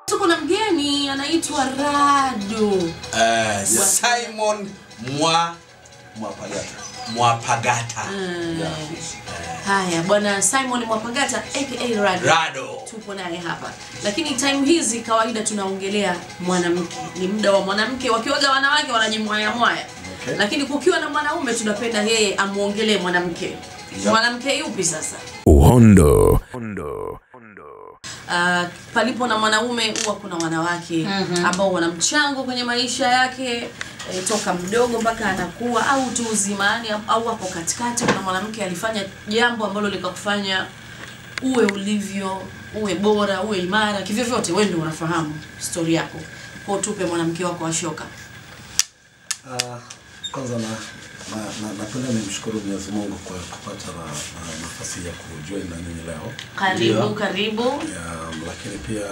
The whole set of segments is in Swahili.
Tuko na mgeni anaitwa Rado. Simon Mwapagata. Haya, bwana Simon Mwapagata aka Rado. Tupo naye hapa. Lakini time hizi kawaida tunaongelea mwanamke. Ni muda wa mwanamke, wakiwaga wanawake wanajimwaya mwaya. Okay. Lakini kukiwa na mwanaume tunapenda yeye amuongelee mwanamke. Yep. Mwanamke yupi sasa? Uhondo. Palipo na mwanaume huwa kuna wanawake ambao wana mchango kwenye maisha yake toka mdogo mpaka anakuwa au tu uzimani au hapo katikati. Kuna mwanamke alifanya jambo ambalo likakufanya uwe ulivyo, uwe bora, uwe imara, kivyo vyote wewe ndio unafahamu story yako. Kwa tupe mwanamke wako Ashoka. Kwanza napenda nimshukuru Mwenyezi Mungu kwa kupata nafasi ya kujoin na ninyi leo. Karibu. Lakini pia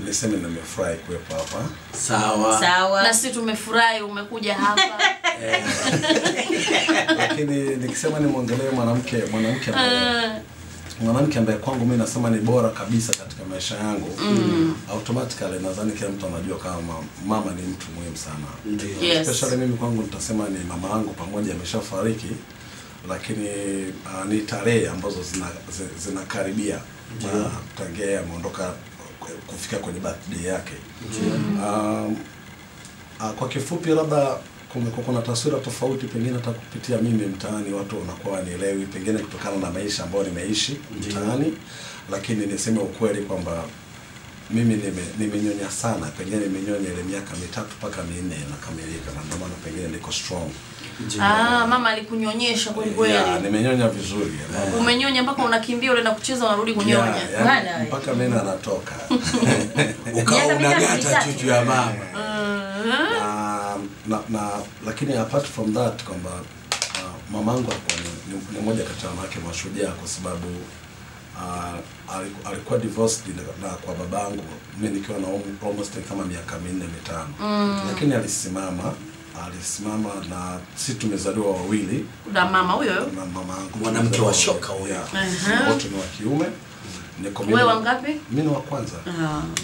niseme nimefurahi kuwepo hapa. Sawa. Na sisi tumefurahi umekuja hapa. Lakini nikisema nimwongelee mwanamke ambaye kwangu mimi nasema ni bora kabisa katika maisha yangu, automatically nadhani kila mtu anajua kama mama ni mtu muhimu sana. Yes. Especially mimi kwangu nitasema ni mama yangu, pamoja ameshafariki, lakini ni tarehe ambazo zinakaribia tangia ameondoka kufika kwenye birthday yake. Kwa kifupi labda kuna taswira tofauti pengine hata kupitia mimi mtaani watu wanakuwa wanielewi pengine kutokana na maisha ambayo nimeishi mtaani, lakini niseme ukweli kwamba mimi nimenyonya sana, pengine nimenyonya ile miaka 3 mpaka 4 nakamilika, na ndio maana pengine niko strong. Mama alikunyonyesha kweli kweli? Nimenyonya vizuri. Umenyonya mpaka unakimbia unaenda kucheza unarudi kunyonya. Mpaka mimi anatoka. Unagata chuchu ya mama. Lakini apart from that kwamba mamangu ni mmoja kati ya wanawake mashujaa, kwa sababu alikuwa divorced na kwa babangu mimi nikiwa na almost kama miaka 4-5. Lakini alisimama na sisi tumezaliwa wawili. Na mama huyo? Na mamangu mwanamke wa shoka huyo. Wote ni wa kiume. Wewe wangapi? Mimi ni wa kwanza.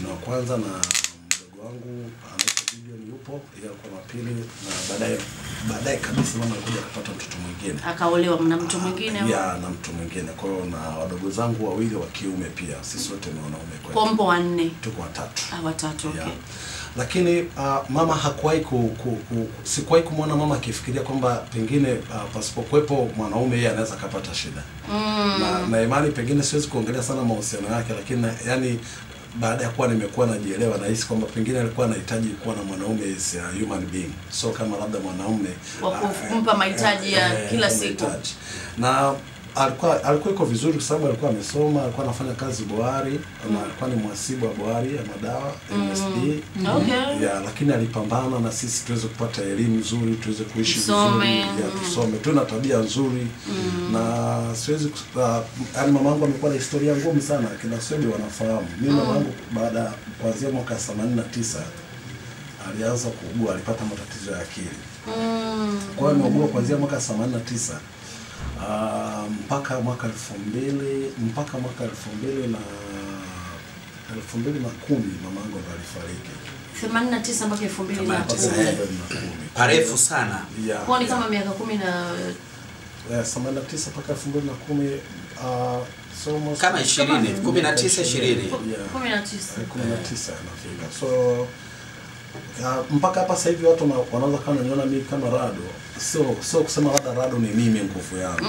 Ni wa kwanza, na mdogo wangu anaitwa Gideon yupo, yeye alikuwa wa pili, na baadaye kabisa mama alikuja kupata mtoto mwingine. Akaolewa na mtu mwingine? Na mtu mwingine. Kwa hiyo na wadogo zangu wawili wa kiume pia. Sisi wote ni wanaume kwa hiyo. Kwa mpo 4? Tuko watatu. Watatu, okay. Lakini mama hakuwahi sikuwahi kumwona mama akifikiria kwamba pengine pasipokuwepo mwanaume yeye anaweza kupata shida. Na imani pengine siwezi kuongelea sana mahusiano yake, lakini yani baada ya kuwa nimekuwa najielewa na hisi kwamba pengine alikuwa anahitaji kuwa na mwanaume is a human being, so kama labda mwanaume wa kumpa mahitaji ya kila siku. Na alikuwa iko vizuri kwa sababu alikuwa amesoma, alikuwa anafanya kazi bohari, na alikuwa ni mhasibu wa bohari ya madawa MSD. Lakini alipambana na sisi tuweze kupata elimu nzuri, tuweze kuishi vizuri, tusome, tuna tabia nzuri. Na siwezi yani mamangu amekuwa na historia ngumu sana, kina Swedi wanafahamu. Mimi mamangu baada kuanzia mwaka 89 alianza kuugua, alipata matatizo ya akili. Kwa hiyo ameugua kuanzia mwaka 89 mpaka mwaka 2000 mpaka mwaka 2010 mamangu alifariki. 89 mpaka 2010. Parefu sana. Kwa ni kama miaka 10 na 89 mpaka 2010 kama 20 19 nafika. So mpaka hapa sasa hivi watu wanaweza kama niona mimi kama Rado, sio kusema labda Rado ni mimi nguvu yangu.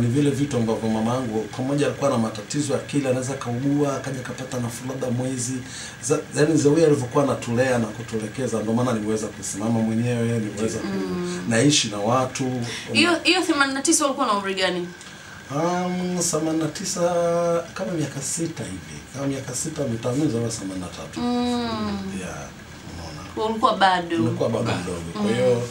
Ni vile vitu ambavyo mamangu pamoja alikuwa na matatizo ya akili, anaweza kaugua akaja kapata nafuu labda mwezi, yani zewe alivyokuwa anatulea na kutuelekeza, ndio maana niweza kusimama mwenyewe, niweza naishi na watu. Hiyo 89 walikuwa na umri gani? 89 kama miaka 6 hivi. Kama miaka 6 mitamiza wa 83. Unaona. Ulikuwa bado mdogo. Kwa hiyo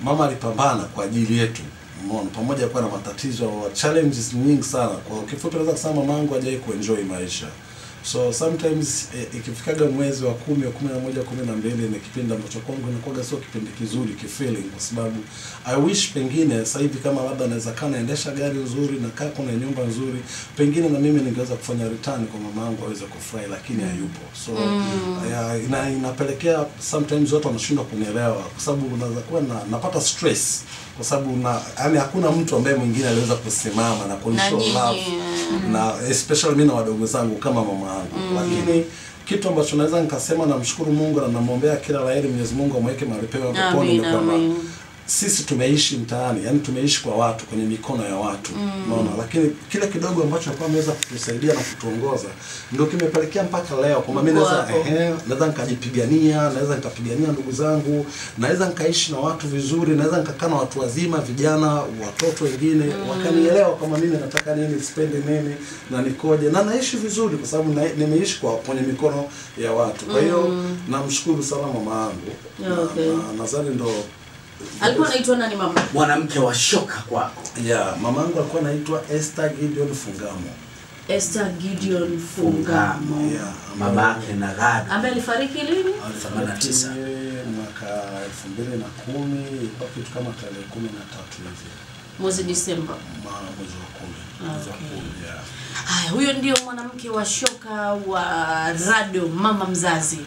mama alipambana kwa ajili yetu. Umeona, pamoja kwa na matatizo, challenges nyingi sana. Kwa kifupi naweza kusema mamangu hajawahi kuenjoy maisha. So sometimes ikifikaga mwezi wa 10, 11, 12 ni kipindi ambacho kwangu inakuwa sio kipindi kizuri kifeeling, kwa sababu I wish pengine sasa hivi kama labda naweza kana naendesha gari nzuri na kaa kuna nyumba nzuri, pengine na mimi ningeweza kufanya return kwa mamangu aweze kufurahi, lakini hayupo. So inapelekea sometimes watu wanashindwa kunielewa, kwa sababu unaweza kuwa napata stress kwa sababu yani hakuna mtu ambaye mwingine aliweza kusimama na kunishow love na especially mimi na wadogo zangu kama mama yangu. Lakini kitu ambacho naweza nikasema, namshukuru Mungu na namwombea kila laheri Mwenyezi Mungu amweke mahali pema peponi, ni kwamba sisi tumeishi mtaani, yani tumeishi kwa watu, kwenye mikono ya watu, unaona. Lakini kile kidogo ambacho kwa ameweza kutusaidia na kutuongoza ndio kimepelekea mpaka leo kwamba mimi naweza nikajipigania, naweza nikapigania ndugu zangu, naweza nikaishi na watu vizuri, naweza nikakaa na watu wazima, vijana, watoto wengine wakanielewa kama mimi nataka nini, spend nini na nikoje, na naishi vizuri kwa sababu nimeishi kwenye mikono ya watu. Kwa hiyo namshukuru sana mama yangu. Nadhani ndo alikuwa anaitwa nani mama? Mwanamke wa shoka kwako. Mama yangu alikuwa anaitwa Esther Gideon Fungamo. Esther Gideon Fungamo. Mamake na Gadi. Ambaye alifariki lini? 89. Mwaka 2010, ilikuwa kitu kama tarehe 13 hivi. Mwezi Disemba. Mwezi wa 10. Haya, huyo ndio mwanamke wa shoka wa Rado, mama mzazi,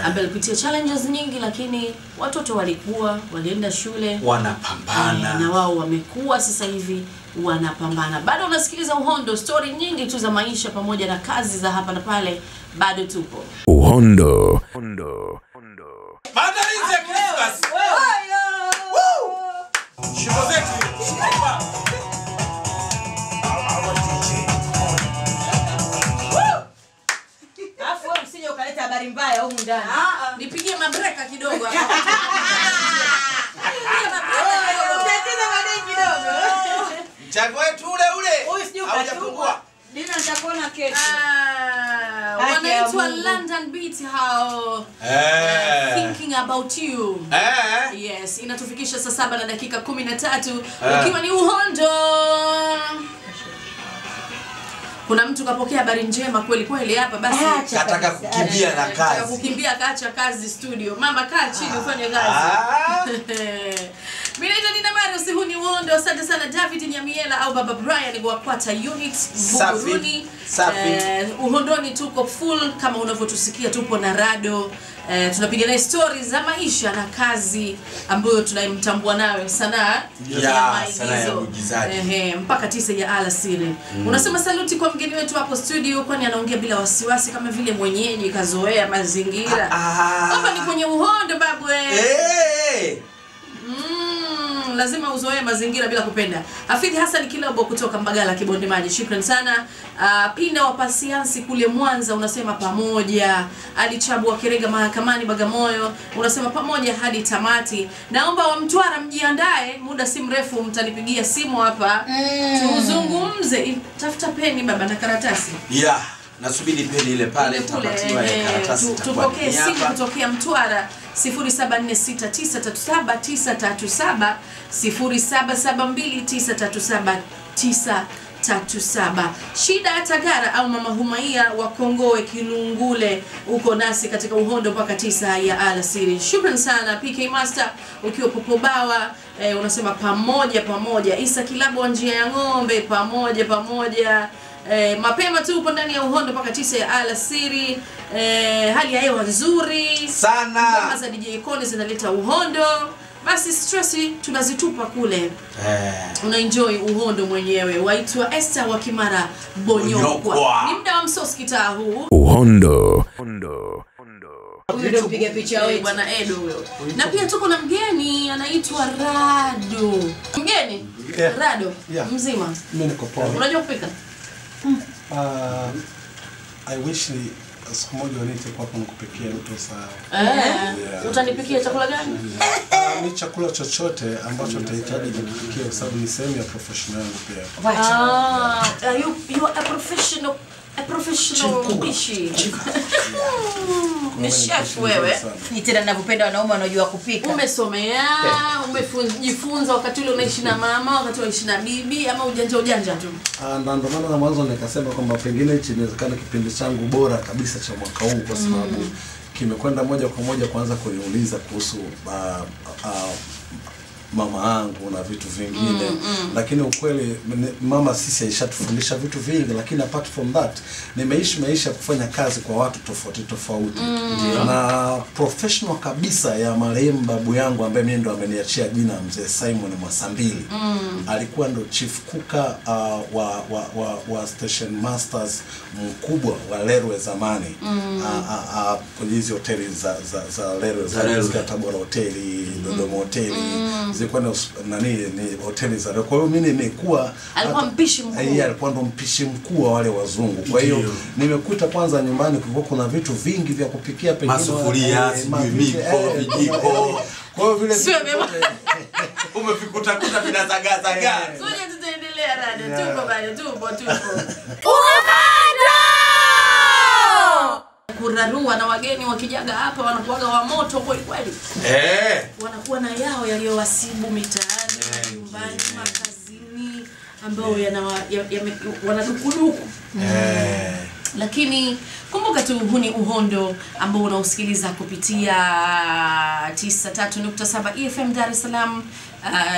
ambaye alipitia challenges nyingi, lakini watoto walikuwa walienda shule, wanapambana na wao wamekuwa sasa hivi wanapambana. Bado unasikiliza Uhondo, story nyingi tu za maisha pamoja na kazi za hapa na pale, bado tupo Uhondo. Maandalizi ya Christmas. Shimo zetu. Usije ukaleta habari mbaya huko ndani. Nipigie mabreka kidogo hapa. Utacheza baadaye kidogo. Mchango wetu ule. Huyu sije ukachukua. Dina nitakuona kesho. Wanaitwa London Beat hao. Thinking about you. Yes, inatufikisha saa 7 na dakika 13 ukiwa ni Uhondo. Kuna mtu kapokea habari njema kweli kweli hapa, basi nataka kukimbia na kazi. Nataka kukimbia kaacha kazi studio. Mama kaa chini ufanye kazi. Mimi naitwa Nina Marius, huu ni Uhondo. Asante sana David Nyamiela au Baba Brian kwa Kwata Unit Buguruni. Uhondoni tuko full kama unavyotusikia, tupo na Rado. Tunapiga na stories za maisha na kazi ambayo tunayemtambua nayo sana ya uigizaji. Mpaka 9 ya alasiri. Unasema saluti kwa mgeni wetu hapo studio, kwani anaongea bila wasiwasi kama vile mwenyeji kazoea mazingira. Hapa ni kwenye Uhondo babu. Lazima uzoee mazingira bila kupenda. Hafidhi Hassan Kilobo kutoka Mbagala Kibonde Maji, shukrani sana. Pinda wa Pasiansi kule Mwanza unasema pamoja. Ali Chabu wa Kirega Mahakamani Bagamoyo unasema pamoja hadi tamati. Naomba wa Mtwara mjiandae, muda si mrefu mtanipigia simu hapa. Tuzungumze. Tafuta peni baba na karatasi. Nasubiri peni ile pale tapatiwa ya karatasi. Tupokee simu kutokea Mtwara 0746337937 0772937937. Shida Tagara au Mama Humaia wa Kongowe Kilungule uko nasi katika Uhondo mpaka 9 ya alasiri. Shukrani sana PK Master ukiwa Popobawa, unasema pamoja. Isa Kilabo wa Njia ya Ng'ombe pamoja. Mapema tu upo ndani ya Uhondo mpaka 9 ya alasiri. Hali ya hewa nzuri sana. Ngoma za DJ Kone zinaleta Uhondo. Basi stressi tunazitupa kule. Unaenjoy Uhondo mwenyewe. Waitwa Esther wa Kimara Bonyokwa. Ni muda wa msosi kitaa huu. Uhondo. Huyo mpiga picha wewe bwana Edo huyo. Na pia tuko na mgeni anaitwa Rado. Mgeni? Rado. Mzima. Mimi niko poa. Unajua kupika? I wish siku moja unite kwa kupikia mtu sawa. Utanipikia chakula gani? Ni chakula chochote ambacho nitahitaji kupikia kwa sababu ni sehemu ya professional yangu pia. You are a professional professional mpishi. Ni chef wewe. Ni tena ninapenda wanaume wanajua kupika. Umesomea, umejifunza wakati ule unaishi na mama, wakati unaishi na bibi ama ujanja tu? Ndio maana na mwanzo nikasema kwamba pengine hichi inawezekana kipindi changu bora kabisa cha mwaka huu kwa sababu kimekwenda moja kwa moja kuanza kuniuliza kuhusu mama yangu na vitu vingine lakini ukweli mama sisi aishatufundisha vitu vingi lakini apart from that nimeishi maisha kufanya kazi kwa watu tofauti na professional kabisa ya marehemu babu yangu ambaye mimi ndo ameniachia jina mzee Simon Mwasambili alikuwa ndo chief cooker wa station masters mkubwa wa Lerwe zamani kwenye hizo hoteli za Lerwe za Tabora hoteli Dodoma hoteli zilikuwa ni hoteli za. Kwa hiyo mimi nimekuwa alikuwa mpishi mkuu. Yeye alikuwa ndo mpishi mkuu wa wale wazungu. Kwa hiyo nimekuta kwanza nyumbani kulikuwa kuna vitu vingi vya kupikia pengine masufuria, miko, vijiko. Kwa hiyo vile umevikuta vinazaga. Ngoja tutaendelea dada. Tupo bado tupo. Kurarua na wageni wakijaga hapa wanakuaga wa moto kweli. Wanakuwa na yao yaliyowasibu mitaani, nyumbani, makazini ambao wanadukuduku. Lakini kumbuka tu huu ni Uhondo ambao unausikiliza kupitia 93.7 EFM Dar es Salaam,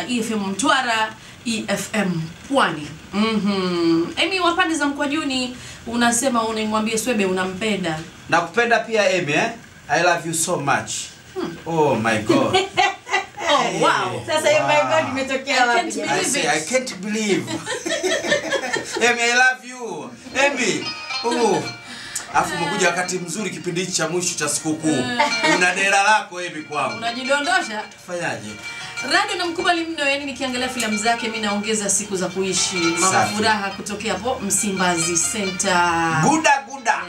EFM Mtwara, EFM Pwani. Emi wapande za Mkwajuni unasema unamwambia Swebe unampenda. Nakupenda pia Emi I love you so much. Oh my god. Oh wow. Sasa hiyo my god imetokea wapi? I can't believe. Emi I love you. Emi. Afu mkuja wakati mzuri kipindi cha mwisho cha sikukuu. Una dera lako Emi kwangu. Unajidondosha? Fanyaje? Rado namkubali mno yani nikiangalia filamu zake mimi naongeza siku za kuishi. Mama Furaha kutokea hapo Msimbazi Center. Guda.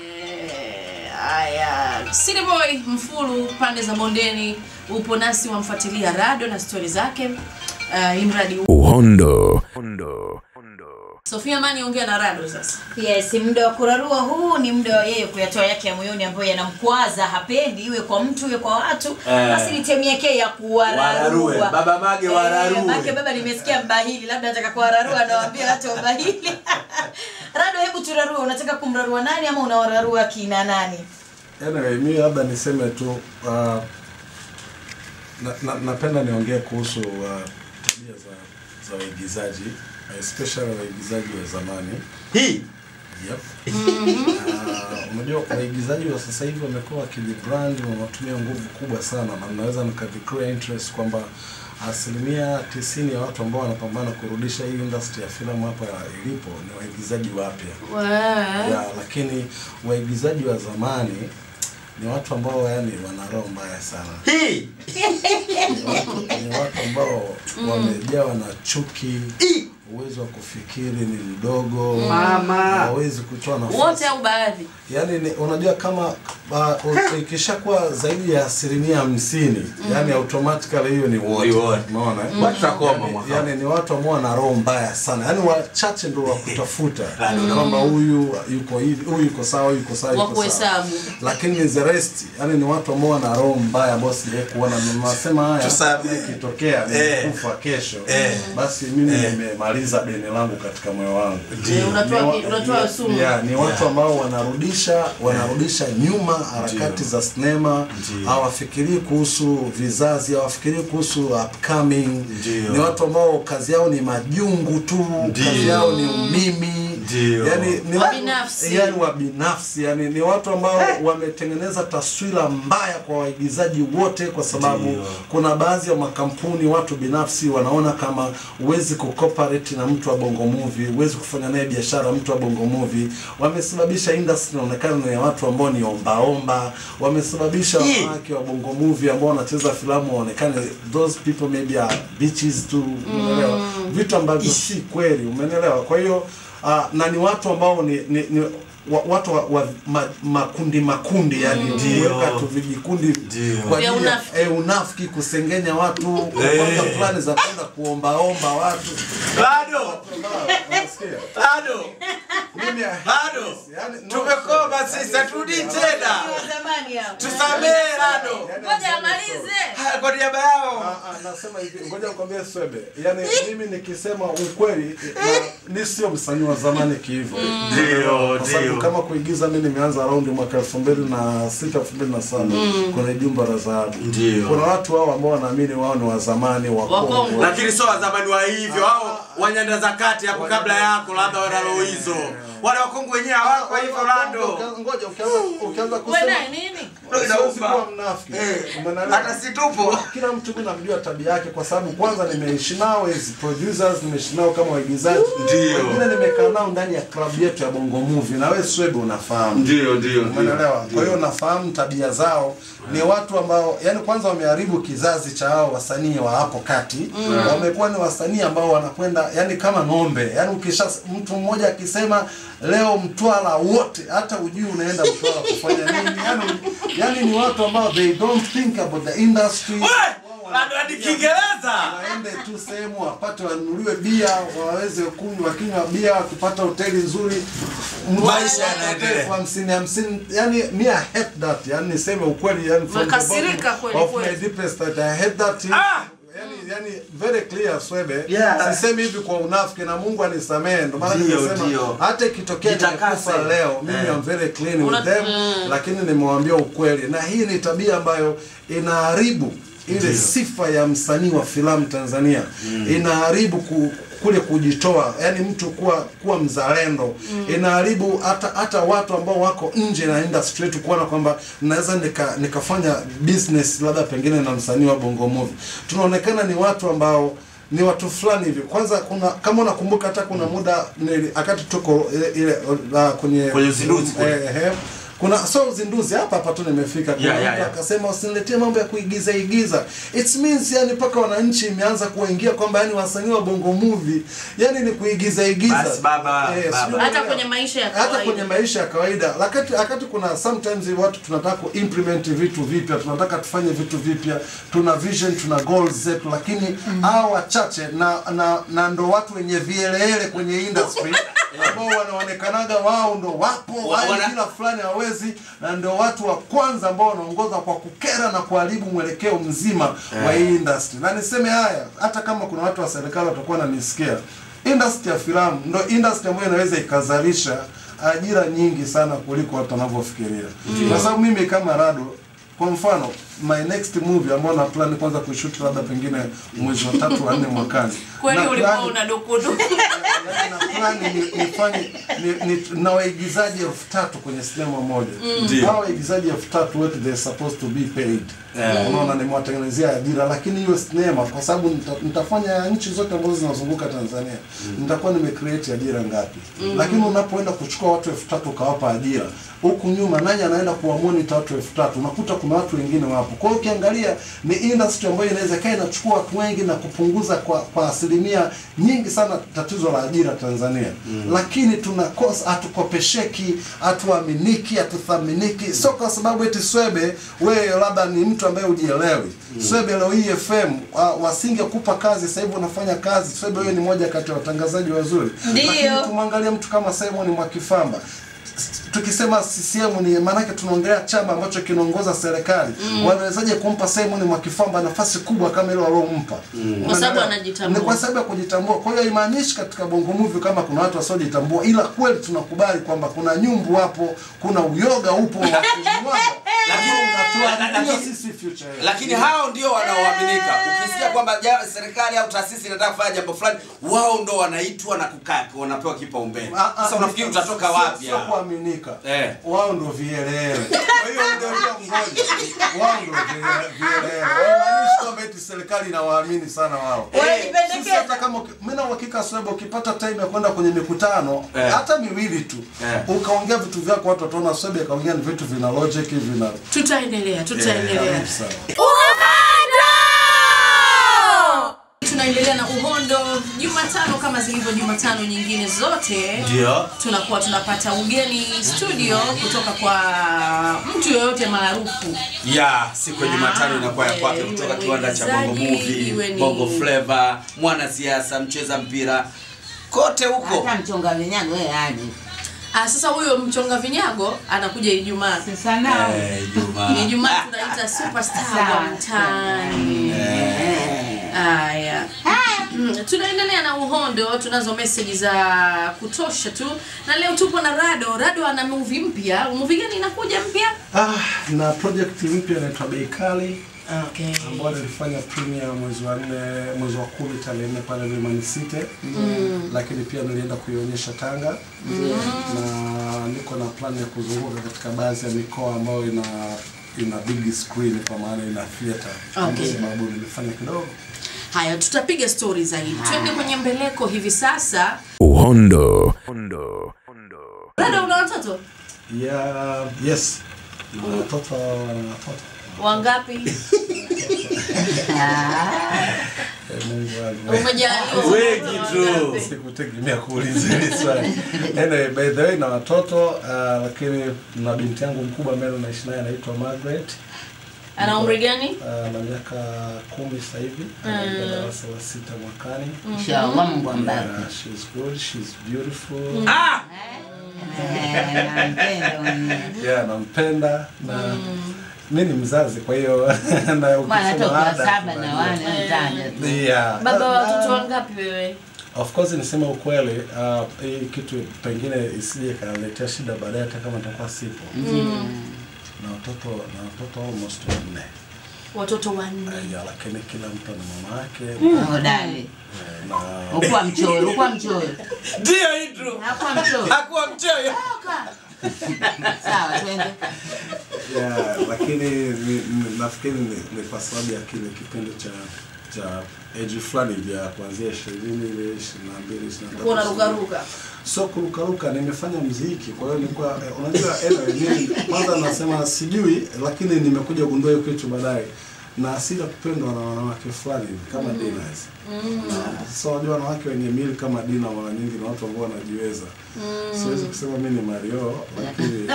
Haya. City Boy Mfulu pande za Bondeni upo nasi wamfuatilia Rado na story zake. Imradi Uhondo. Sofia Mani ongea na Rado sasa. Yes, muda wa kurarua huu ni muda wa yeye kuyatoa yake ya moyoni ambayo yanamkwaza, hapendi iwe kwa mtu iwe kwa watu. Basi ni temi yake ya kuwararua. Baba Mage wararue. Mage baba nimesikia mbahili labda nataka kuwararua anawaambia watu mbahili. Rado hebu turarua, unataka kumrarua nani ama unawararua kina nani? Anyway, mimi labda niseme tu napenda niongee kuhusu tabia za waigizaji, especially waigizaji wa zamani. Yep. Unajua waigizaji wa sasa hivi wamekuwa wakijibrand na wanatumia nguvu kubwa sana na naweza nikavicreate interest kwamba 90% ya watu ambao wanapambana kurudisha hii industry ya filamu hapa ilipo ni waigizaji wapya. Lakini waigizaji wa zamani ni watu ambao yani wana roho mbaya sana. Ni watu ambao wamejawa na chuki, uwezo wa kufikiri ni mdogo, hawezi kutoa nafasi. Wote au baadhi? Yani unajua kama ikishakuwa zaidi ya 50%, yani automatically hiyo ni wote. Unaona? Yani ni watu ambao wana roho mbaya sana. Yani wachache ndio wa kutafuta kwamba huyu yuko hivi, huyu yuko sawa, huyu yuko sawa, yuko sawa. Lakini the rest, yani ni watu ambao wana roho mbaya ambao sijawahi kuona. Nasema haya ikitokea nikufa kesho, basi mimi nimemaliza deni langu katika moyo wangu. Unatoa sumu. Ni watu ambao wanarudisha nyuma harakati za sinema, hawafikirii kuhusu vizazi, hawafikirii kuhusu upcoming. Ni watu ambao kazi yao ni majungu tu, kazi yao ni umimi. Yani ni wabinafsi, yani ni watu ambao wametengeneza taswira mbaya kwa waigizaji wote kwa sababu kuna baadhi ya makampuni watu binafsi wanaona kama uwezi kucooperate na mtu wa Bongo Movie, uwezi kufanya naye biashara mtu wa Bongo Movie. Wamesababisha industry inaonekana ni watu ambao ni ombaomba, wamesababisha wanawake wa Bongo Movie ambao wanacheza filamu waonekane those people maybe are bitches too, umeelewa? Vitu ambavyo si kweli, umeelewa? Kwa hiyo na ni watu ambao ni watu wa makundi yani kuweka tu vijikundi kwa ajili ya unafiki, kusengenya watu, kupanga plani za kwenda kuombaomba watu. Bado Bado. Mimi Bado. Tumekoma sisi, turudi tena. Tusamee Rado. Ngoja amalize. Kwa niaba yao. Nasema hivi, ngoja nikwambie Swebe. Yaani mimi nikisema ukweli ni sio msanii wa zamani kihivyo. Ndio. Kama kuigiza mimi nimeanza around mwaka 2006 2007 kwenye Jumba la Dhahabu. Kuna watu hao ambao wanaamini wao ni wa zamani wa Kongo. Lakini sio wa zamani wa hivyo. Hao wanyanda zakati hapo kabla yako labda wanalo hizo. Wale wakongo wenyewe hawako hivyo Rado. Ngoja ukianza kusema wewe nini? Unakuwa mnafiki. Hata si tupo. Kila mtu mimi namjua tabia yake kwa sababu kwanza nimeishi nao as producers, nimeishi nao kama waigizaji. Wengine nimekaa nao ndani ya club yetu ya Bongo Movie na wewe Swebe unafahamu. Ndio. Umeelewa? Kwa hiyo nafahamu tabia zao. Ni watu ambao yani kwanza wameharibu kizazi cha hao wasanii wa hapo kati. Wamekuwa ni wasanii ambao wanakwenda yani kama ng'ombe. Yani ukisha mtu mmoja akisema leo Mtwara wote hata ujui unaenda Mtwara kufanya nini. Yani ni watu ambao they don't think about the industry. Rado hadi Kiingereza. Waende tu sehemu wapate wanunuliwe bia, waweze kunywa bia, wakipata hoteli nzuri. Maisha yanaendelea. 50 yani me I hate that. Yani niseme ukweli yani Makasirika kweli. Of my deepest that I hate that. Yani very clear Swebe. Sisemi hivi kwa unafiki na Mungu anisamee. Ndio maana nimesema hata ikitokea nikufa leo mimi am very clean with them, lakini nimewaambia ukweli. Na hii ni tabia ambayo inaharibu ile sifa ya msanii wa filamu Tanzania. Inaharibu kule kujitoa, yani mtu kuwa mzalendo. Inaharibu hata watu ambao wako nje na industry tu kuona kwamba naweza nikafanya business labda pengine na msanii wa Bongo Movie. Tunaonekana ni watu ambao ni watu fulani hivi. Kwanza kama unakumbuka hata kuna muda akati tuko ile kwenye uzinduzi kuna uzinduzi hapa tu nimefika kwa akasema usiniletee mambo ya kuigiza. It means yani paka wananchi imeanza kuingia kwamba yani wasanii wa Bongo Movie yani ni kuigiza. Basi baba. Hata kwenye maisha ya kawaida. Hata kwenye maisha ya kawaida. Wakati kuna sometimes watu tunataka implement vitu vipya, tunataka tufanye vitu vipya, tuna vision, tuna goals zetu, lakini hao wachache na ndo watu wenye vielele kwenye industry ambao wanaonekanaga wao ndo wapo kila fulani hawezi, na ndio watu wa kwanza ambao wanaongoza kwa kukera na kuharibu mwelekeo mzima wa hii industry. Na niseme haya hata kama kuna watu wa serikali watakuwa wananisikia, industry ya filamu ndio industry ambayo inaweza ikazalisha ajira nyingi sana kuliko watu wanavyofikiria. Kwa sababu mimi kama Rado, kwa mfano my next movie ambao na plan kwanza kushoot labda pengine mwezi wa 3 wa 4 mwakani. Kweli ulikuwa una dokodo. Na plan nifanye na waigizaji 3000 kwenye sinema moja. Hao waigizaji 3000 wote they supposed to be paid. Unaona nimewatengenezea ajira, lakini hiyo sinema kwa sababu nitafanya nchi zote ambazo zinazunguka Tanzania. Nitakuwa nimecreate ajira ngapi? Lakini unapoenda kuchukua watu 3000 ukawapa ajira, huku nyuma nani anaenda kuwamonitor watu 3000? Unakuta kuna watu wengine wapo. Kwa hiyo ukiangalia ni industry ambayo inaweza kaa inachukua watu wengi na kupunguza kwa asilimia nyingi sana tatizo la ajira Tanzania. Lakini tunakosa, hatukopesheki, hatuaminiki, hatuthaminiki. Sio kwa sababu eti Swebe wewe labda ni mtu ambaye hujielewi. Swebe leo hii FM wasingekupa kazi, sasa hivi unafanya kazi. Swebe wewe ni moja kati ya watangazaji wazuri. Lakini tumwangalia mtu kama Simon Mwakifamba. Tukisema CCM ni maana yake tunaongelea chama ambacho kinaongoza serikali. Wanawezaje kumpa Simon Mwakifamba nafasi kubwa kama ile waliompa? Kwa sababu anajitambua. Ni kwa sababu ya kujitambua. Kwa hiyo haimaanishi katika Bongo Movie kama kuna watu wasiojitambua, ila kweli tunakubali kwamba kuna nyumbu hapo, kuna uyoga upo wa kumwaga. Lakini sisi future. Lakini hao ndio wanaoaminika. Ukisikia kwamba serikali au taasisi inataka kufanya jambo fulani, wao ndio wanaitwa na kukaa, wanapewa kipaumbele. Sasa unafikiri utatoka wapi? Sio kuaminika. Wao ndio vielele. Kwa hiyo ndio ngoja. Wao ndio vielele. Haimaanishi kwamba eti serikali inawaamini sana wao. Sisi hata kama mimi na uhakika Swebe ukipata time ya kwenda kwenye mikutano hata miwili tu ukaongea vitu vyako watu wataona Swebe kaongea ni vitu vina logic vina. Tutaendelea. Tunaendelea na Uhondo Jumatano kama zilivyo Jumatano nyingine zote. Ndio. Tunakuwa tunapata ugeni studio kutoka kwa mtu yoyote maarufu. Siku ya Jumatano inakuwa ya kwake kutoka kiwanda cha Bongo Movie, Bongo Flavor, mwanasiasa, mcheza mpira. kote huko. Hata mchonga vinyago wewe aje. Sasa huyo mchonga vinyago anakuja Ijumaa. Sasa nao. Ijumaa tunaita superstar wa mtaani. Haya. Tunaendelea na uhondo, tunazo message za kutosha tu. Na leo tupo na Rado. Rado ana movie mpya. Movie gani inakuja mpya? Na project mpya inaitwa Bei Kali. Okay. Ambayo nilifanya premiere mwezi wa 10 tarehe 4 pale Limani City. Lakini pia nilienda kuionyesha Tanga. Na niko na plan ya kuzunguka katika baadhi ya mikoa ambayo ina big screen kwa maana ina theater. Okay. Sababu nilifanya kidogo. Haya, tutapiga story zaidi. Twende kwenye mbeleko hivi sasa. Uhondo. Rado, una watoto? Yes. Na watoto. Wangapi? Wengi tu. Sikutegemea kuuliza hili swali. Anyway, by the way na watoto lakini na binti yangu mkubwa ambaye naishi naye anaitwa Margaret. Ana umri gani? Na miaka 10 sasa hivi. Anaenda darasa la 6 mwakani. Inshallah Mungu ambariki. She's good, she's beautiful. Nampenda na mimi ni mzazi kwa hiyo na ukisema toka 7 na 1 mtanja. Baba wa watoto wangapi wewe? Of course nisema ukweli, hii kitu pengine isije kaniletea shida baadaye hata kama nitakuwa sipo. Na watoto almost 4. Watoto 4. Lakini kila mtu na mama yake. Hodari. Ukuwa mchoyo. Ndio Idru. Hakuwa mchoyo. Sawa, twende. Lakini nafikiri ni kwa sababu ya kile kipindi cha age fulani vya kuanzia 20 ile 22 23. Kuna ruka. So kurukaruka nimefanya muziki, kwa hiyo nilikuwa unajua mimi kwanza nasema sijui, lakini nimekuja kugundua hiyo kitu baadaye. Na asili kupendwa na wanawake fulani kama Dina. So unajua wanawake wenye mili kama Dina mara nyingi na watu ambao wanajiweza. Siwezi kusema mimi ni Mario, lakini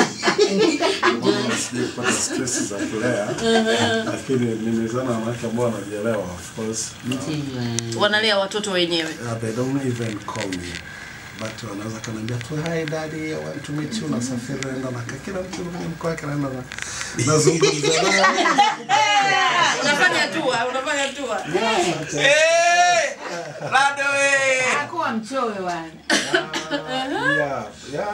sijapata stress za kulea. Lakini nimezana na wanawake ambao wanajielewa, of course. Wanalea watoto wenyewe. They don't even call me. But wanaweza kaniambia tu hi daddy, I want to meet you, na safari naenda na kila mtu mko wake naenda na nazungumza naye. Unafanya tu. Rado Hakuwa mchoyo bwana.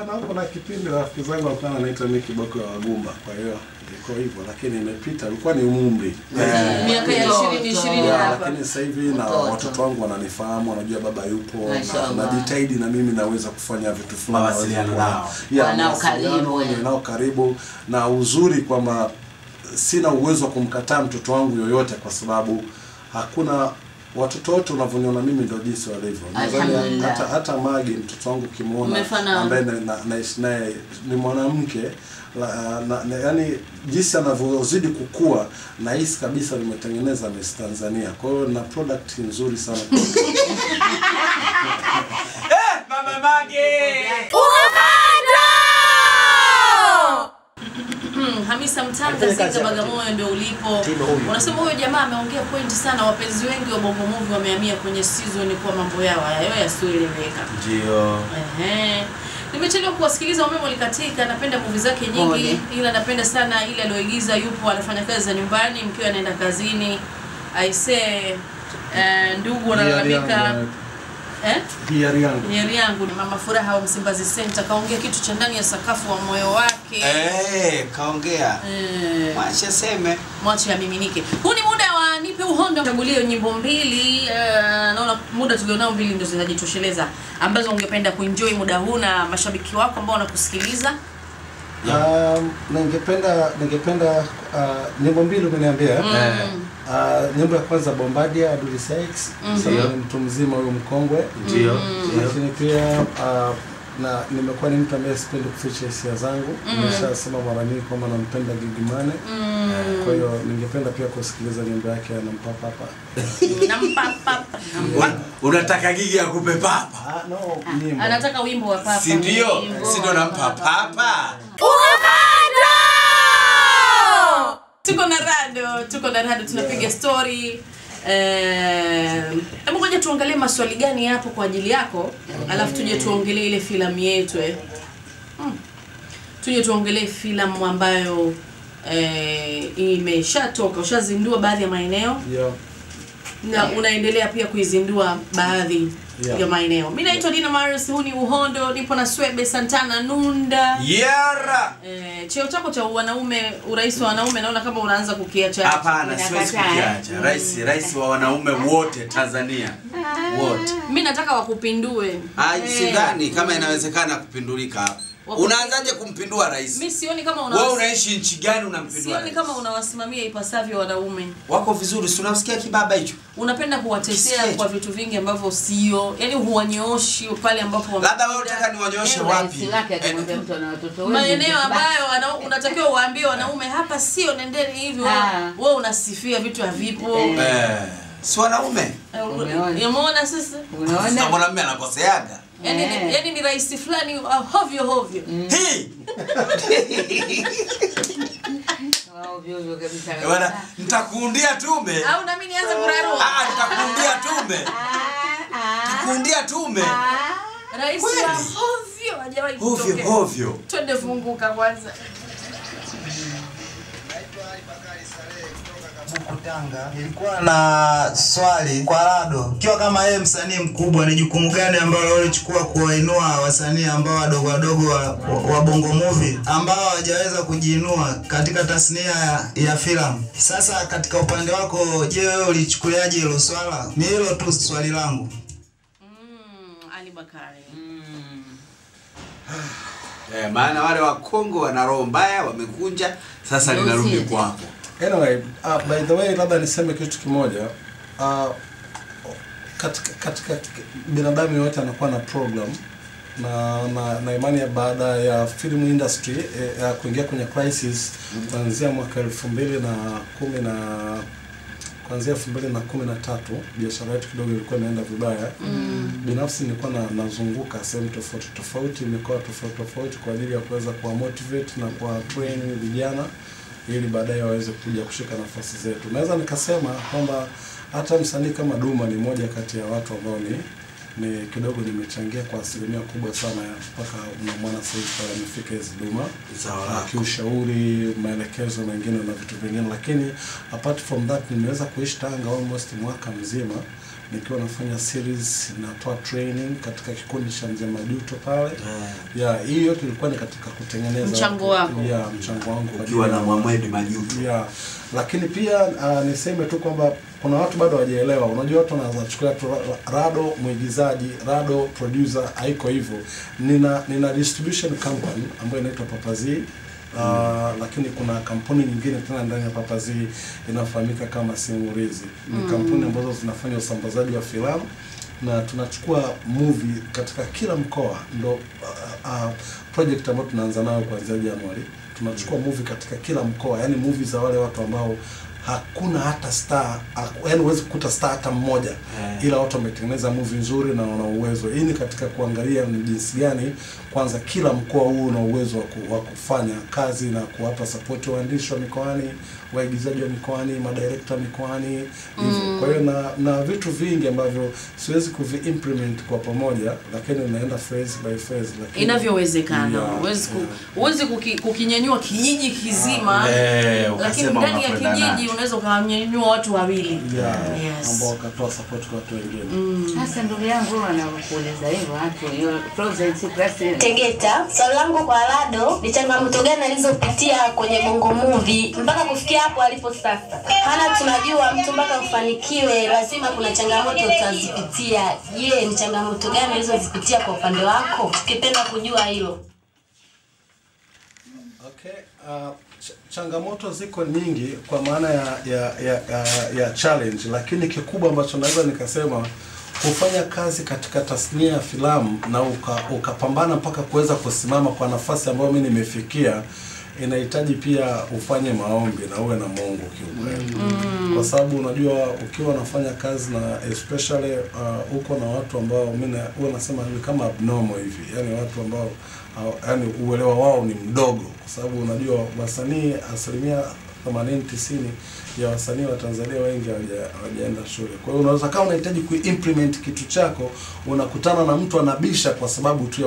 Na kuna kipindi rafiki zangu walikuwa wanaita mimi kiboko ya wagumba, kwa hiyo iko hivyo, lakini imepita, ilikuwa ni umri. Miaka ya 20 hapa. Lakini sasa hivi na watoto wangu wananifahamu, wanajua baba yupo, na jitahidi na mimi naweza kufanya vitu fulani mawasiliano nao. Nao karibu na uzuri kwamba sina uwezo wa kumkataa mtoto wangu yoyote kwa sababu hakuna watoto wote unavyoniona mimi ndio jinsi walivyo. Nadhani hata Magi mtoto wangu kimuona ambaye naishi naye ni mwanamke yani jinsi anavyozidi kukua na hisi kabisa nimetengeneza Miss Tanzania. Kwa hiyo na product nzuri sana. Mama Magi. Hamisa Mtanga Zinga Bagamoyo ndio ulipo. Unasema huyo jamaa ameongea point sana, wapenzi wengi wa Bongo Movie wamehamia kwenye season kwa mambo yao hayo yasiyoeleweka. Ndio. Nimechelewa kuwasikiliza, umeme ulikatika. Napenda movie zake nyingi, ila napenda sana ile aliyoigiza yupo anafanya kazi za nyumbani mkiwa anaenda kazini. I say ndugu wanalalamika hiari yangu ni Mama Furaha wa Msimbazi Center kaongea kitu cha ndani ya sakafu wa moyo wake. Kaongea. Mwache miminike. Huu ni muda wa nipe uhondo, chagulie nyimbo 2. Naona muda tulionao 2 ndio zinajitosheleza ambazo ungependa kuenjoy muda huu na mashabiki wako ambao wanakusikiliza. Ningependa nyimbo 2 umeniambia. Nyimbo ya kwanza Bombardia Aduli Sykes, sababu mtu mzima huyo mkongwe. Ndio. Lakini pia na nimekuwa ni mtu ambaye sipendi kuficha hisia zangu. Nimeshasema mara nyingi kwamba nampenda Gigy Money. Kwa hiyo ningependa pia kusikiliza nyimbo yake Nampa Papa. Unataka Gigy akupe papa? No, nyimbo. Anataka wimbo wa papa. Si ndio? Si ndio Nampa Papa? Tuko na Rado tunapiga story. Hebu ngoja tuangalie maswali gani hapo kwa ajili yako, alafu tuje tuongelee ile filamu yetu Tuje tuongelee filamu ambayo imeshatoka, ushazindua baadhi ya maeneo. Na unaendelea pia kuizindua baadhi ya maeneo. Mimi naitwa Dina Marius, huu ni Uhondo, nipo na Swebe Santana Nunda. Yara. Cheo chako cha wanaume, urais wa wanaume naona kama unaanza kukiacha. Hapana, siwezi kukiacha. Rais wa wanaume wote Tanzania. Wote. Mimi nataka wakupindue. Sidhani kama inawezekana kupindulika hapa. Unaanzaje kumpindua rais? Mimi sioni kama wewe unaishi nchi gani unampindua? Sioni kama unawasimamia ipasavyo wanaume. Wako vizuri, si unasikia kibaba hicho? Unapenda kuwatetea kwa vitu vingi ambavyo sio, yani huwanyooshi pale ambapo labda wewe unataka niwanyooshe wapi? Mtu ana watoto wengi. Maeneo ambayo unatakiwa uwaambie wanaume hapa sio, nendeni hivi. Wewe unasifia vitu havipo. Si wanaume. Umeona sasa? Unaona mwanamume anakoseaga. Yani ni rais fulani hovyo. Ovyo kabisa. Bwana, nitakuundia tume. Au na mimi nianze kurarua? Nitakuundia tume. Nitakuundia tume. Rais wa hovyo hajawahi kutokea. Hovyo. Twende funguka kwanza. Tanga. Nilikuwa na swali kwa Rado. Kiwa kama yeye msanii mkubwa, ni jukumu gani ambalo ulichukua kuwainua wasanii ambao wadogo wa Bongo Movie ambao hawajaweza kujiinua katika tasnia ya filamu? Sasa katika upande wako, je, wewe ulichukuliaje hilo swala? Ni hilo tu swali langu. Ali Bakari. Maana wale wa Kongo wana roho mbaya, wamekunja, sasa linarudi kwako. Anyway, by the way, labda niseme kitu kimoja. Katika binadamu yote anakuwa na problem na imani ya baada ya film industry kuingia kwenye crisis kuanzia mwaka 2013 biashara yetu kidogo ilikuwa inaenda vibaya. Binafsi nilikuwa nazunguka sehemu tofauti mikoa tofauti kwa ajili ya kuweza kuwa motivate na kuwa train vijana ili baadaye waweze kuja kushika nafasi zetu. Naweza nikasema kwamba hata msanii kama Duma ni moja kati ya watu ambao ni kidogo nimechangia kwa asilimia kubwa sana mpaka unamwona sasa amefika hizo Duma. Kiushauri, maelekezo mengine na vitu vingine, lakini apart from that nimeweza kuishi Tanga almost mwaka mzima nikiwa nafanya series, natoa training katika kikundi cha Mzee Majuto pale. Hii yote ilikuwa ni katika kutengeneza mchango wako. Mchango wangu ukiwa na Mohamed Majuto. Lakini pia niseme tu kwamba kuna watu bado hawajaelewa. Unajua watu wanaanza kuchukua tu Rado mwigizaji, Rado producer, haiko hivyo. Nina distribution company ambayo inaitwa Papazi. Lakini kuna kampuni nyingine tena ndani ya Papazi inafahamika kama Simulizi. Ni kampuni ambazo zinafanya usambazaji wa filamu na tunachukua movie katika kila mkoa. Ndo project ambayo tunaanza nayo kuanzia Januari. Tunachukua movie katika kila mkoa, yani movie za wale watu ambao hakuna hata star, yani huwezi kukuta star hata mmoja, ila watu wametengeneza movie nzuri na wana uwezo. Hii ni katika kuangalia ni jinsi gani kwanza kila mkoa huu una uwezo wa kufanya kazi na kuwapa support waandishi wa mikoani, waigizaji wa mikoani, madirector mikoani hivyo. Kwa hiyo na vitu vingi ambavyo siwezi kuvi-implement kwa pamoja, lakini naenda phase by phase, lakini inavyowezekana. Uwezi kukinyanyua kijiji kizima, lakini ndani ya kijiji unaweza kunyanyua watu wawili. Ambao wakatoa support kwa watu wengine. Sasa ndugu yangu anakueleza hivyo watu hiyo project class Tegeta. Swali langu kwa Rado ni changamoto gani alizopitia kwenye Bongo Movie mpaka kufikia hapo alipo sasa? Maana tunajua mtu mpaka ufanikiwe lazima kuna changamoto utazipitia. Je, ni changamoto gani alizozipitia kwa upande wako? Tukipenda kujua hilo. Changamoto ziko nyingi kwa maana ya challenge, lakini kikubwa ambacho naweza nikasema kufanya kazi katika tasnia ya filamu na ukapambana mpaka kuweza kusimama kwa nafasi ambayo mimi nimefikia, inahitaji pia ufanye maombi na uwe na Mungu kiukweli. Kwa sababu unajua ukiwa unafanya kazi na especially uko na watu ambao mimi huwa nasema ni kama abnormal hivi, yani watu ambao yani uelewa wao ni mdogo, kwa sababu unajua wasanii asilimia 80-90 ya wasanii wa Tanzania wengi hawajaenda shule. Kwa hiyo unaweza kama unahitaji kuimplement kitu chako, unakutana na mtu anabisha kwa sababu tu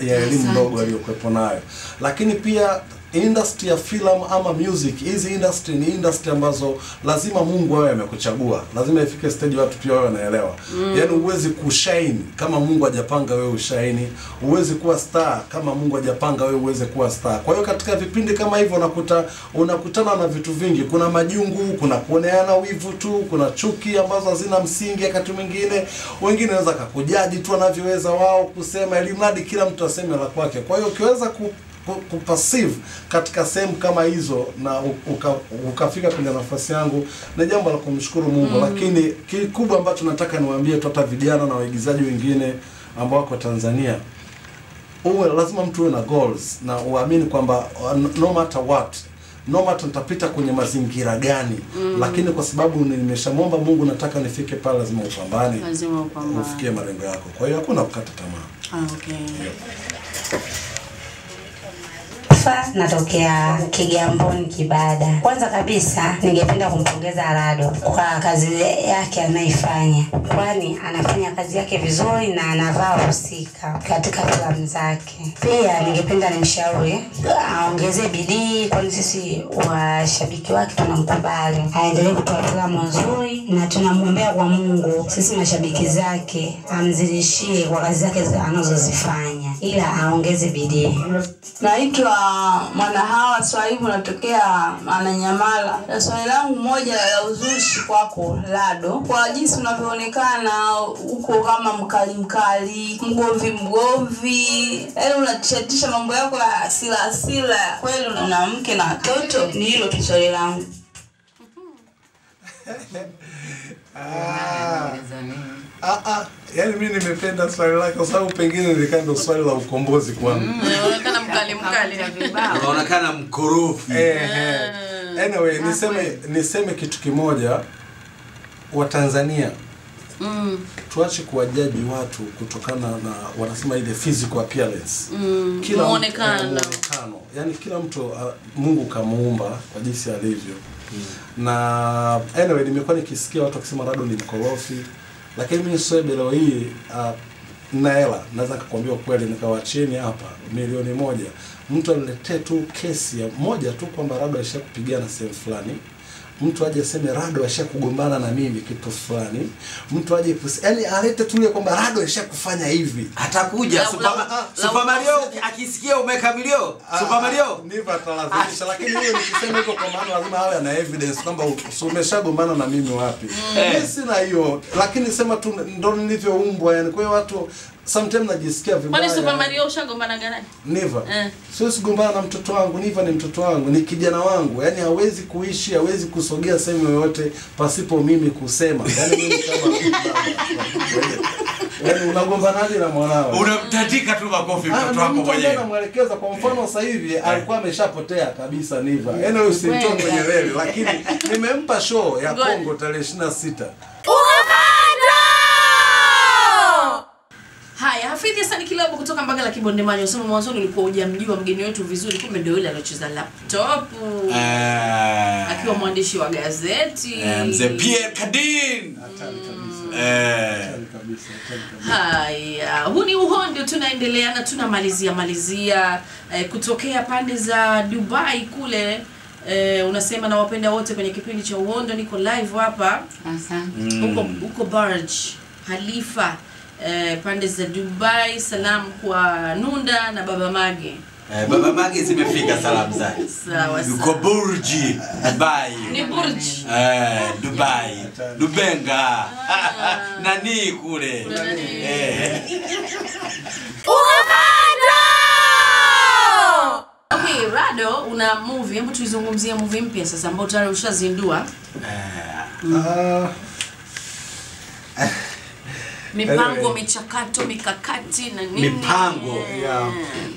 ya elimu ndogo aliyokuepo nayo. Lakini pia industry ya film ama music, hizi industry ni industry ambazo lazima Mungu awe amekuchagua. Lazima ifike stage watu pia wao wanaelewa. Yaani uwezi kushine kama Mungu hajapanga wewe ushine, uwezi kuwa star kama Mungu hajapanga wewe uweze kuwa star. Kwa hiyo katika vipindi kama hivyo unakutana na vitu vingi. Kuna majungu, kuna kuoneana wivu tu, kuna chuki ambazo hazina msingi wakati mwingine. Wengine wanaweza kukujaji tu wanavyoweza wao kusema, ili mradi kila mtu aseme la kwake. Kwa hiyo ukiweza kupassive katika sehemu kama hizo na ukafika kwenye nafasi yangu, ni jambo la kumshukuru Mungu. Lakini kikubwa ambacho nataka niwaambie tu hata vijana na waigizaji wengine ambao wako Tanzania, lazima mtu uwe na goals na uamini kwamba no matter what, no matter nitapita kwenye mazingira gani, lakini kwa sababu nimeshamwomba Mungu nataka nifike pale, lazima upambane, ufikie malengo yako. Kwa hiyo hakuna kukata tamaa. Okay. Natokea Kigamboni Kibada. Kwanza kabisa ningependa kumpongeza Rado kwa kazi yake anaifanya, kwani anafanya kazi yake vizuri na anavaa husika katika filamu zake. Pia ningependa nimshauri aongeze bidii, kwani sisi washabiki wake tunamkubali. Aendelee kutoa filamu nzuri na tunamwombea kwa Mungu, sisi mashabiki zake, amzidishie kwa kazi zake anazozifanya, ila aongeze bidii. Naitwa Mwanahawa Swaibu, natokea Ananyamala. Swali langu moja la uzushi kwako Rado, kwa jinsi unavyoonekana uko kama mkali, mgomvi, yaani unatishatisha mambo yako ya asila, kweli una mke na watoto? Ni hilo tu swali langu. Yaani mimi nimependa swali lako kwa sababu pengine ndio swali la ukombozi kwangu. Unaonekana mkali na vibao. Unaonekana mkorofi. Anyway, niseme kitu kimoja, wa Tanzania tuache kuwajaji watu kutokana na wanasema ile physical appearance. Kila muonekano. Yaani kila mtu Mungu kamuumba kwa jinsi alivyo. Na anyway, nimekuwa nikisikia watu wakisema Rado ni mkorofi. Lakini mimi Swebe leo hii na hela naweza kukuambia kweli, nikawacheni hapa milioni 1. Mtu aniletee tu kesi ya moja tu kwamba Rado ashakupigana sehemu fulani. Mtu aje aseme Rado ashakugombana na mimi kitu fulani. Mtu aje yaani alete tu ile kwamba Rado ashakufanya hivi. Atakuja Super Mario akisikia umekamilio. Super Mario ndivyo atalazimisha, lakini hiyo nikisema hivyo kwa maana lazima awe na evidence kwamba umeshagombana na mimi wapi. Mimi sina hiyo, lakini sema tu ndo nilivyoumbwa, yani kwa hiyo watu sometimes najisikia vibaya. Kwani Super Mario ushagombana gani? Never. Siwezi kugombana na mtoto wangu. Never ni mtoto wangu, ni kijana wangu. Yaani hawezi kuishi, hawezi kusogea sehemu yoyote pasipo mimi kusema. Yaani mimi kama yaani unagombanaje na mwanao? Unamtandika tu makofi mtoto wako mwenyewe. Namuelekeza kwa mfano sasa hivi alikuwa ameshapotea kabisa Never. Yaani huyo si mtoto kwenye lele, lakini nimempa show ya Kongo tarehe 26. Haya, Hafidhi Hassan Kilobo kutoka Mbagala Kibondemani. Unasema mwanzo ulikuwa hujamjua mgeni wetu vizuri, kumbe ndio yule aliyocheza laptop. Akiwa mwandishi wa gazeti. Mzee Pierre Cardin. Hatari kabisa. Haya, huu ni uhondo, tunaendelea na tunamalizia kutokea pande za Dubai kule. Unasema na wapenda wote kwenye kipindi cha uhondo, niko live hapa. Huko Barge Halifa, pande za Dubai. Salamu kwa Nunda na Baba Mage. Baba Mage zimefika salamu zake. Sawa. Yuko Burji Dubai. Ni Burji. Dubai. Dubenga. Nani kule. Okay, Rado, una movie, hebu tuizungumzie movie mpya sasa ambayo tayari ushazindua. Mipango, michakato, mikakati na nini? Mipango.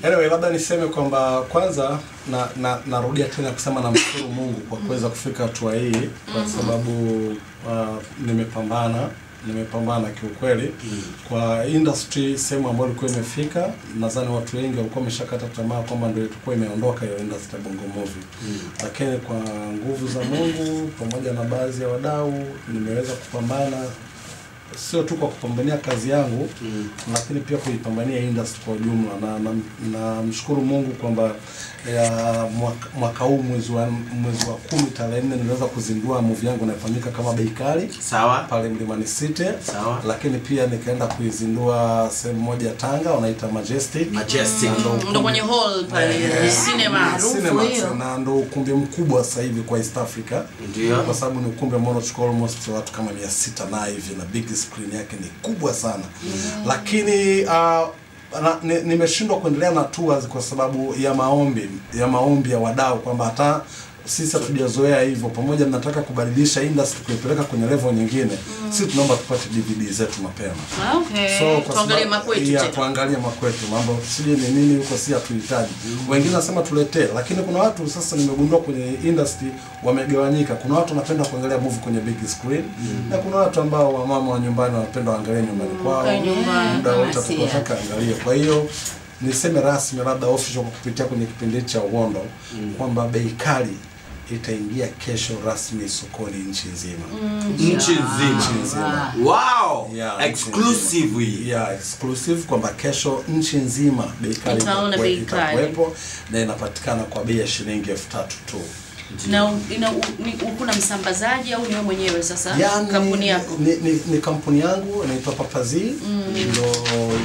Anyway, labda niseme kwamba kwanza narudia tena kusema namshukuru Mungu kwa kuweza kufika hatua hii, kwa sababu nimepambana nimepambana kiukweli. Kwa industry sehemu ambayo ilikuwa imefika, nadhani watu wengi walikuwa wameshakata tamaa kwamba ndio ilikuwa imeondoka hiyo industry Bongo Movie. Lakini kwa nguvu za Mungu pamoja na baadhi ya wadau nimeweza kupambana, sio tu kwa kupambania kazi yangu lakini pia kuipambania industry kwa ujumla, na mshukuru Mungu kwamba mwaka huu mwezi wa 10 tarehe 4 niliweza kuzindua movie yangu inafanyika kama Bei Kali pale Mlimani City. Lakini pia nikaenda kuizindua sehemu moja Tanga wanaita Majestic ndo kwenye hall pale cinema hiyo, na ndo ukumbi mkubwa sasa hivi kwa East Africa, kwa sababu ni ukumbi ambao unachukua almost watu kama 600 na hivi, na big screen yake ni kubwa sana. Lakini nimeshindwa kuendelea na tours kwa sababu ya maombi ya wadau kwamba hata sisi hatujazoea hivyo, pamoja nataka kubadilisha industry kuipeleka kwenye level nyingine. Sisi tunaomba tupate DVD zetu mapema. So tuangalie makwetu tuangalie makwetu, mambo sije ni nini huko si hatuhitaji. Wengine nasema tuletee, lakini kuna watu sasa nimegundua kwenye industry wamegawanyika. Kuna watu wanapenda kuangalia movie kwenye big screen na kuna watu ambao wamama wa nyumbani wanapenda waangalie nyumbani kwao. Muda wote tukotaka angalie. Kwa hiyo niseme rasmi labda official kupitia kwenye kipindi cha Uhondo kwamba Bei Kali itaingia kesho rasmi sokoni nchi nzima. Nchi nzima. Wow! Exclusive. Exclusive kwamba kesho nchi nzima Bei Kali itakuwepo na inapatikana kwa bei ya shilingi 3,000 tu. Na kuna msambazaji au ni wewe mwenyewe sasa? Kampuni yako? Ni kampuni yangu inaitwa Papazi, ndio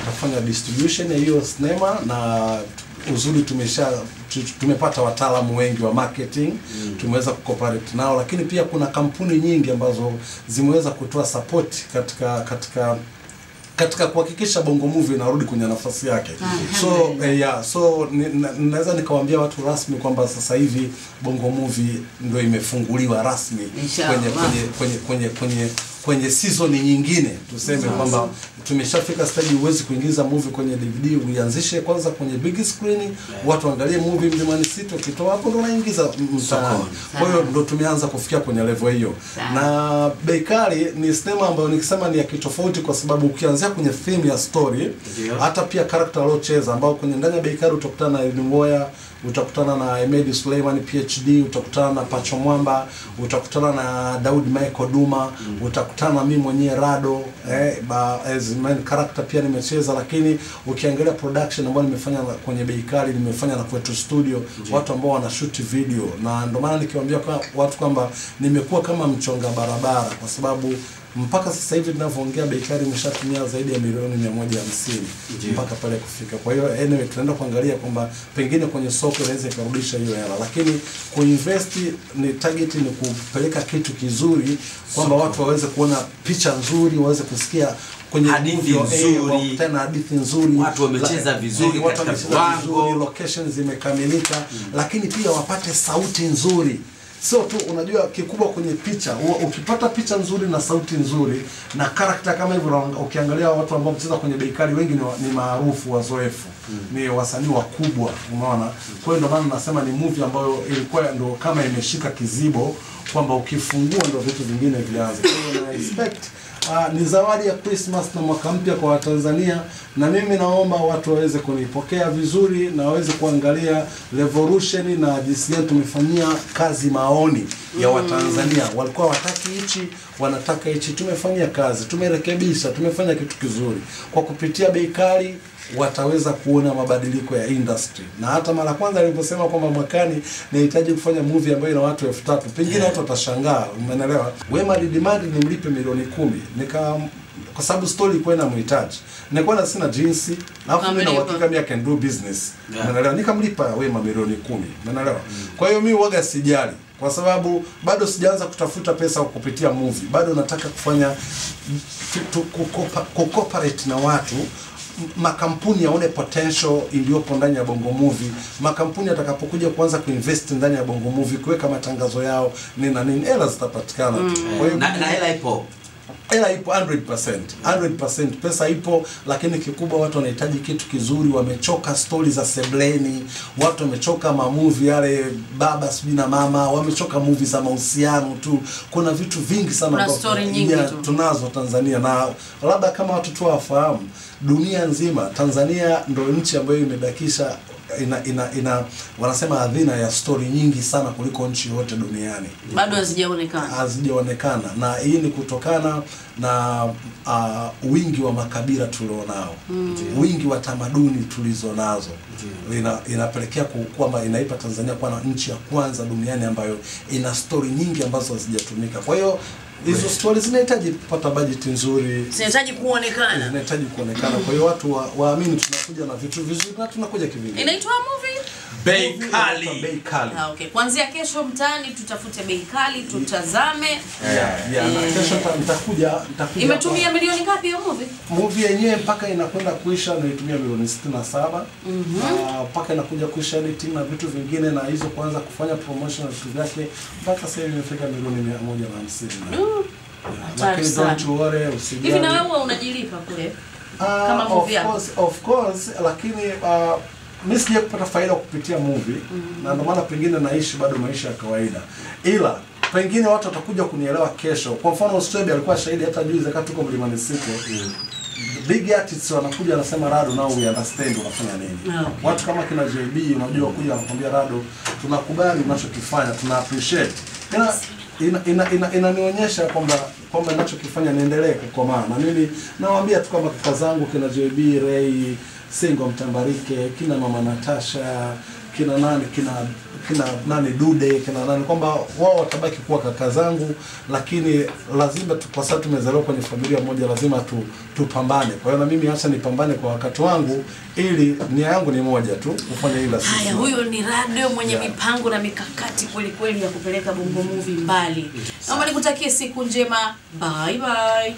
itafanya distribution ya hiyo sinema, na uzuri tumepata wataalamu wengi wa marketing, tumeweza kucooperate nao, lakini pia kuna kampuni nyingi ambazo zimeweza kutoa support katika kuhakikisha Bongo Movie inarudi kwenye nafasi yake. So naweza nikawaambia watu rasmi kwamba sasa hivi Bongo Movie ndio imefunguliwa rasmi kwenye season nyingine. Tuseme kwamba tumeshafika stage uwezi kuingiza movie kwenye DVD, uianzishe kwanza kwenye big screen, watu angalie movie Mlimani City, ukitoa hapo ndo unaingiza mtaani. Kwa hiyo ndo tumeanza kufikia kwenye level hiyo. Na Bei Kali ni sinema ambayo nikisema ni ya kitofauti kwa sababu ukianzia kwenye theme ya story, hata pia character aliocheza ambao kwenye ndani ya Bei Kali utakutana na Edwin Woya, utakutana na Ahmed Suleiman PhD, utakutana na Pacho Mwamba, utakutana na Daud Michael Duma, utakutana na mimi mwenyewe Rado, as main character pia nimecheza. Lakini ukiangalia production ambayo nimefanya kwenye Bei Kali, nimefanya na kwetu studio, watu ambao wana shoot video, na ndio maana nikiwaambia kwa watu kwamba nimekuwa kama mchonga barabara, kwa sababu mpaka sasa hivi tunavyoongea Bei Kali imeshatumia zaidi ya milioni 150 mpaka pale kufika. Kwa hiyo anyway tunaenda kuangalia kwamba pengine kwenye soko inaweza ikarudisha hiyo hela, lakini kuinvest ni target ni kupeleka kitu kizuri kwamba watu waweze kuona picha nzuri, waweze kusikia kwenye hadithi nzuri, tena hadithi nzuri, watu wamecheza vizuri katika viwango, locations zimekamilika, lakini pia wapate sauti nzuri. Sio tu unajua kikubwa kwenye picha, ukipata picha nzuri na sauti nzuri na character kama hivyo, ukiangalia watu ambao mcheza kwenye Bei Kali wengi ni maarufu, wazoefu, ni wasanii wakubwa, umeona. Kwa hiyo ndio maana nasema ni movie ambayo ilikuwa ndio kama imeshika kizibo kwamba ukifungua ndio vitu vingine vianze. Kwa hiyo na expect ni zawadi ya Christmas na mwaka mpya kwa Watanzania, na mimi naomba watu waweze kunipokea vizuri na waweze kuangalia revolution na jinsi gani tumefanyia kazi maoni ya Watanzania. Walikuwa wataki hichi, wanataka hichi, tumefanyia kazi, tumerekebisha, tumefanya kitu kizuri. Kwa kupitia Bei Kali wataweza kuona mabadiliko ya industry. Na hata mara kwanza niliposema kwamba mwakani nahitaji kufanya movie ambayo ina watu 3,000, pengine watu watashangaa, umeelewa? Wema demand nimlipe milioni 10. Kwa sababu story ilikuwa inamhitaji. Nilikuwa sina jinsi, alafu mimi na uhakika mimi can do business. Umeelewa? Nikamlipa Wema milioni 10. Umeelewa? Kwa hiyo mimi huaga sijali, kwa sababu bado sijaanza kutafuta pesa kupitia movie. Bado nataka kufanya cooperate na watu, makampuni yaone potential iliyopo ndani ya Bongo Movie. Makampuni atakapokuja kuanza kuinvest ndani ya Bongo Movie, kuweka matangazo yao nini na nini, hela zitapatikana tu. Kwa hiyo na hela ipo. hela ipo 100%, pesa ipo, lakini kikubwa watu wanahitaji kitu kizuri. Wamechoka stories za sebleni, watu wamechoka movie yale baba sijui na mama, wamechoka movie za mahusiano tu. Kuna vitu vingi sana tunazo Tanzania, na labda kama watu tu wafahamu, dunia nzima Tanzania ndio nchi ambayo imebakisha wanasema hadhina ya story nyingi sana kuliko nchi yote duniani. Bado hazijaonekana, na hii ni kutokana na wingi wa makabila tulionao, wingi wa tamaduni tulizonazo. Inapelekea kwamba inaipa Tanzania kuwa na nchi ya kwanza duniani ambayo ina story nyingi ambazo hazijatumika. Kwa hiyo hizo stories zinahitaji kupata budget nzuri, zinahitaji kuonekana. Kwa hiyo watu waamini tunakuja na vitu vizuri na tunakuja kivingine. Inaitwa movie Bei Kali. Okay. Kuanzia kesho mtaani tutafute Bei Kali, tutazame. Na kesho nitakuja. Imetumia milioni ngapi hiyo movie? Movie yenyewe mpaka inakwenda kuisha nilitumia milioni 67. Mpaka inakuja kuisha editing na vitu vingine na hizo kuanza kufanya promotion na vitu vyake, mpaka sasa imefika milioni 150. Lakini don't worry, usijali. Hivi na wewe unajilipa kule? Kama movie yako? Of course, lakini mimi sija kupata faida kupitia movie, na ndio maana pengine naishi bado maisha ya kawaida. Ila pengine watu watakuja kunielewa kesho. Kwa mfano Australia alikuwa shahidi hata juzi wakati tuko Mlimani City. Big artists wanakuja wanasema Rado, now we understand unafanya nini. Watu kama kina JB unajua kuja wanakuambia Rado, tunakubali unachokifanya, tuna appreciate. Inanionyesha kwamba ninachokifanya niendelee kukomaa. Na mimi nawaambia tu kama kaka zangu kina JB, Ray, Singo Mtambarike, kina mama Natasha, kina nani Dude, kina nani, kwamba wao watabaki kuwa kaka zangu, lakini lazima kwa sababu tumezaliwa kwenye familia moja lazima tupambane. Kwa hiyo na mimi acha nipambane kwa wakati wangu, ili nia yangu ni moja tu, kufanya hila sisi. Haya, huyo ni Rado mwenye mipango na mikakati kweli ya kupeleka Bongo Movie mbali. Naomba nikutakie siku njema. Bye bye.